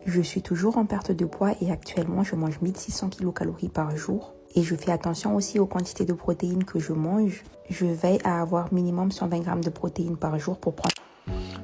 Je suis toujours en perte de poids et actuellement je mange 1600 kilocalories par jour. Et je fais attention aussi aux quantités de protéines que je mange. Je veille à avoir minimum 120 grammes de protéines par jour pour prendre.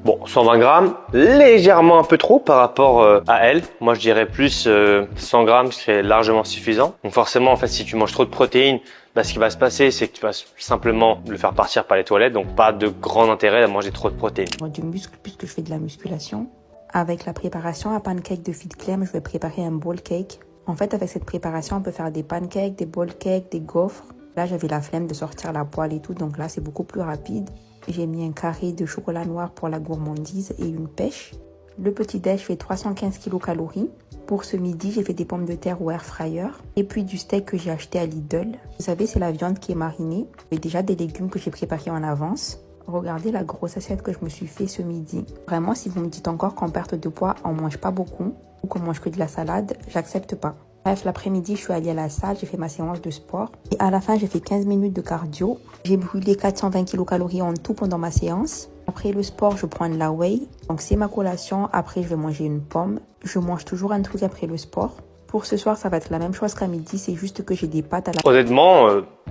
Bon, 120 grammes, légèrement un peu trop par rapport à elle. Moi, je dirais plus 100 grammes, c'est largement suffisant. Donc forcément, en fait, si tu manges trop de protéines, ce qui va se passer, c'est que tu vas simplement le faire partir par les toilettes. Donc, pas de grand intérêt à manger trop de protéines. Du muscle puisque je fais de la musculation. Avec la préparation à pancake de Fit Clem, je vais préparer un bowl cake. En fait, avec cette préparation, on peut faire des pancakes, des bowl cakes, des gaufres. Là, j'avais la flemme de sortir la poêle et tout, donc là, c'est beaucoup plus rapide. J'ai mis un carré de chocolat noir pour la gourmandise et une pêche. Le petit déj fait 315 kilocalories. Pour ce midi, j'ai fait des pommes de terre au air fryer et puis du steak que j'ai acheté à Lidl. Vous savez, c'est la viande qui est marinée. J'ai déjà des légumes que j'ai préparés en avance. Regardez la grosse assiette que je me suis fait ce midi. Vraiment, si vous me dites encore qu'en perte de poids, on mange pas beaucoup ou qu'on mange que de la salade, j'accepte pas. Bref, l'après-midi, je suis allée à la salle, j'ai fait ma séance de sport. Et à la fin, j'ai fait 15 minutes de cardio. J'ai brûlé 420 kilocalories en tout pendant ma séance. Après le sport, je prends de la whey. Donc, c'est ma collation. Après, je vais manger une pomme. Je mange toujours un truc après le sport. Pour ce soir, ça va être la même chose qu'à midi. C'est juste que j'ai des pâtes à la... Honnêtement,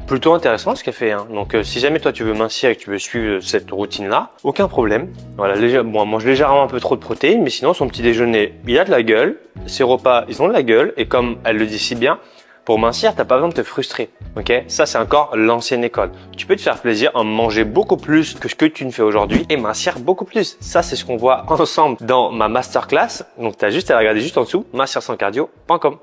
plutôt intéressant ce qu'elle fait. Hein. Donc, si jamais toi, tu veux mincir et que tu veux suivre cette routine-là, aucun problème. Voilà, bon, elle mange légèrement un peu trop de protéines, mais sinon, son petit déjeuner, il a de la gueule. Ses repas, ils ont de la gueule. Et comme elle le dit si bien, pour mincir, t'as pas besoin de te frustrer. Ok, ça, c'est encore l'ancienne école. Tu peux te faire plaisir en manger beaucoup plus que ce que tu ne fais aujourd'hui et mincir beaucoup plus. Ça, c'est ce qu'on voit ensemble dans ma masterclass. Donc, t'as juste à regarder juste en dessous, mincirsanscardio.com.